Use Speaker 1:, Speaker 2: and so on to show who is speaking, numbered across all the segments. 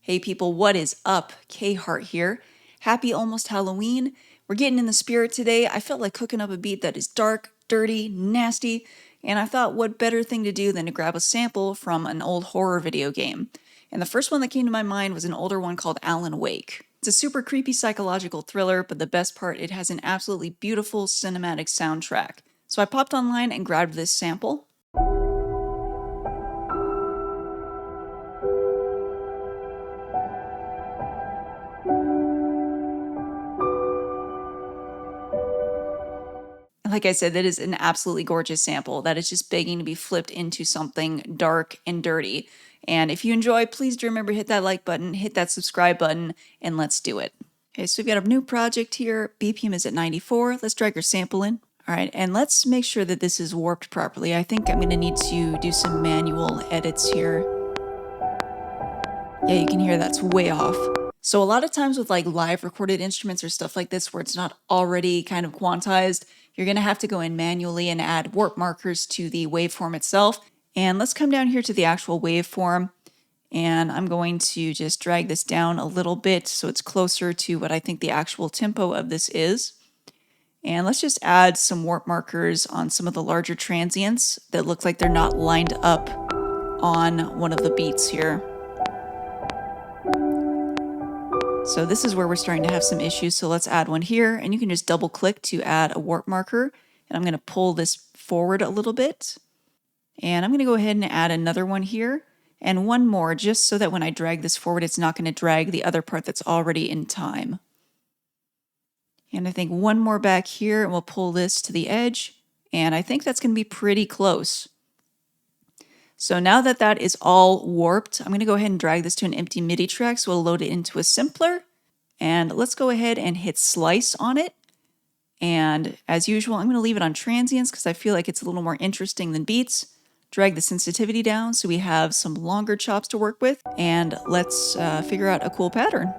Speaker 1: Hey people, what is up? Hart here. Happy almost Halloween. We're getting in the spirit today. I felt like cooking up a beat that is dark, dirty, nasty, and I thought what better thing to do than to grab a sample from an old horror video game. And the first one that came to my mind was an older one called Alan Wake. It's a super creepy psychological thriller, but the best part, it has an absolutely beautiful cinematic soundtrack. So I popped online and grabbed this sample. Like I said, that is an absolutely gorgeous sample that is just begging to be flipped into something dark and dirty. And if you enjoy, please do remember to hit that like button, hit that subscribe button, and let's do it. Okay, so we've got a new project here. BPM is at 94. Let's drag our sample in. All right, and let's make sure that this is warped properly. I think I'm going to need to do some manual edits here. Yeah, you can hear that's way off. So a lot of times with like live recorded instruments or stuff like this where it's not already kind of quantized, you're going to have to go in manually and add warp markers to the waveform itself. And let's come down here to the actual waveform. And I'm going to just drag this down a little bit so it's closer to what I think the actual tempo of this is. And let's just add some warp markers on some of the larger transients that look like they're not lined up on one of the beats here. So this is where we're starting to have some issues, so let's add one here, and you can just double click to add a warp marker, and I'm going to pull this forward a little bit, and I'm going to go ahead and add another one here, and one more, just so that when I drag this forward, it's not going to drag the other part that's already in time. And I think one more back here, and we'll pull this to the edge, and I think that's going to be pretty close. So now that that is all warped, I'm going to go ahead and drag this to an empty MIDI track, so we'll load it into a simpler. And let's go ahead and hit slice on it. And as usual, I'm going to leave it on transients because I feel like it's a little more interesting than beats. Drag the sensitivity down so we have some longer chops to work with. And let's figure out a cool pattern.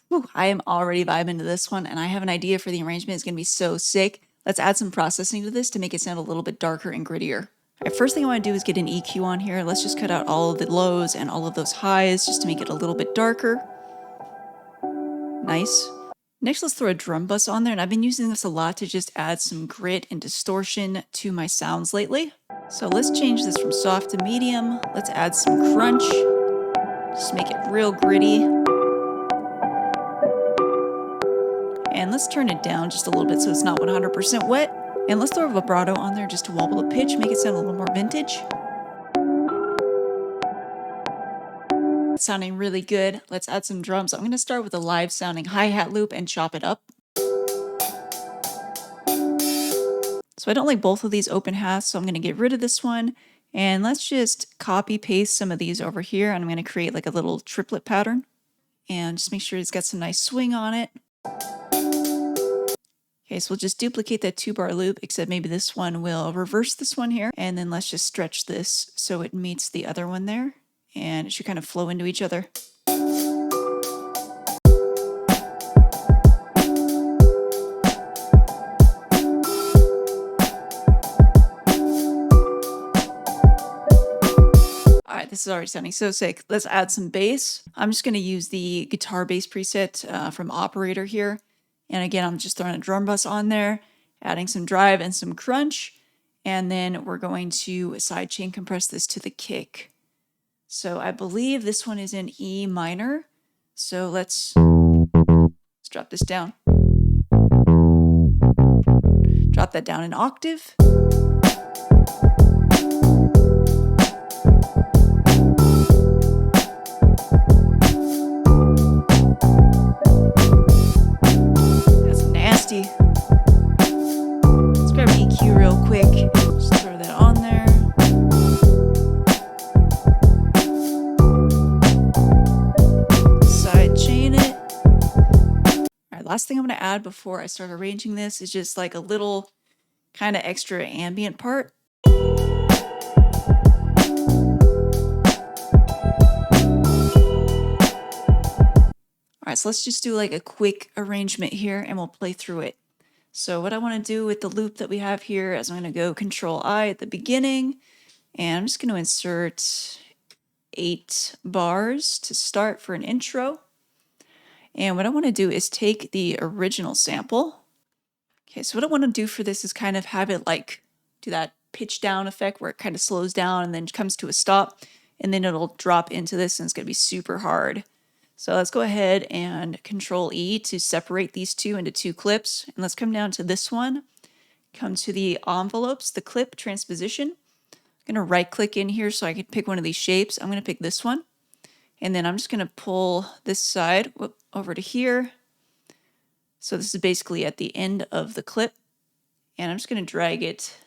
Speaker 1: Whew, I am already vibing to this one, and I have an idea for the arrangement. It's going to be so sick. Let's add some processing to this to make it sound a little bit darker and grittier. All right, first thing I want to do is get an EQ on here. Let's just cut out all of the lows and all of those highs just to make it a little bit darker. Nice. Next, let's throw a drum bus on there, and I've been using this a lot to just add some grit and distortion to my sounds lately. So let's change this from soft to medium. Let's add some crunch. Just make it real gritty. And let's turn it down just a little bit so it's not 100% wet. And let's throw a vibrato on there just to wobble the pitch, make it sound a little more vintage. It's sounding really good. Let's add some drums. I'm going to start with a live sounding hi-hat loop and chop it up. So I don't like both of these open hats, so I'm going to get rid of this one. And let's just copy paste some of these over here. And I'm going to create like a little triplet pattern. And just make sure it's got some nice swing on it. Okay, so we'll just duplicate that 2-bar loop, except maybe this one will reverse this one here. And then let's just stretch this so it meets the other one there. And it should kind of flow into each other. All right, this is already sounding so sick. Let's add some bass. I'm just going to use the guitar bass preset from Operator here. And again, I'm just throwing a drum bus on there, adding some drive and some crunch. And then we're going to sidechain compress this to the kick. So I believe this one is in E minor. So let's drop this down. Drop that down an octave. Let's grab EQ real quick. Just throw that on there. Side chain it. All right, last thing I'm going to add before I start arranging this is just like a little kind of extra ambient part. All right, so let's just do like a quick arrangement here and we'll play through it. So what I want to do with the loop that we have here is I'm going to go Control I at the beginning, and I'm just going to insert 8 bars to start for an intro. And what I want to do is take the original sample. Okay, so what I want to do for this is kind of have it like do that pitch down effect where it kind of slows down and then comes to a stop, and then it'll drop into this and it's going to be super hard. So let's go ahead and Control E to separate these two into 2 clips. And let's come down to this one, come to the envelopes, the clip transposition. I'm going to right click in here so I can pick one of these shapes. I'm going to pick this one. And then I'm just going to pull this side over to here. So this is basically at the end of the clip. And I'm just going to drag it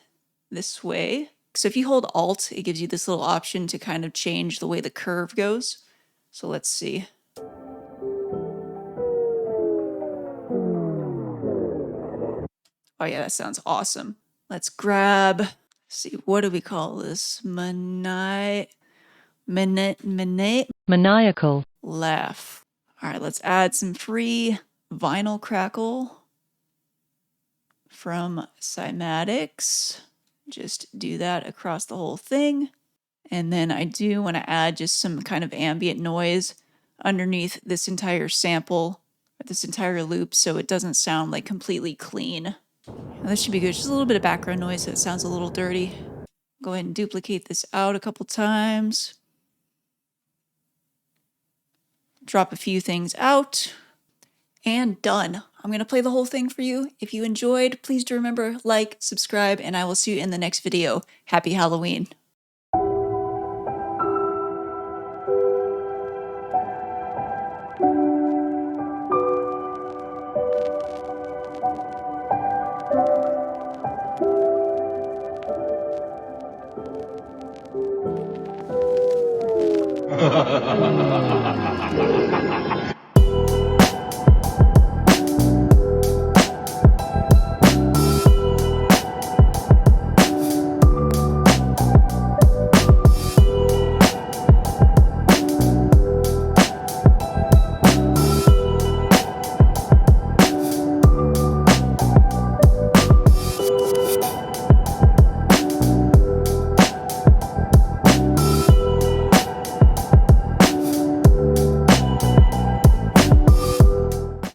Speaker 1: this way. So if you hold Alt, it gives you this little option to kind of change the way the curve goes. So let's see. Oh yeah, that sounds awesome. Let's grab, let's see, what do we call this?
Speaker 2: Maniacal
Speaker 1: laugh. All right, let's add some free vinyl crackle from Cymatics. Just do that across the whole thing. And then I do want to add just some kind of ambient noise underneath this entire sample, this entire loop, so it doesn't sound like completely clean. Now this should be good. Just a little bit of background noise so it sounds a little dirty. Go ahead and duplicate this out a couple times. Drop a few things out. And done. I'm going to play the whole thing for you. If you enjoyed, please do remember, like, subscribe, and I will see you in the next video. Happy Halloween.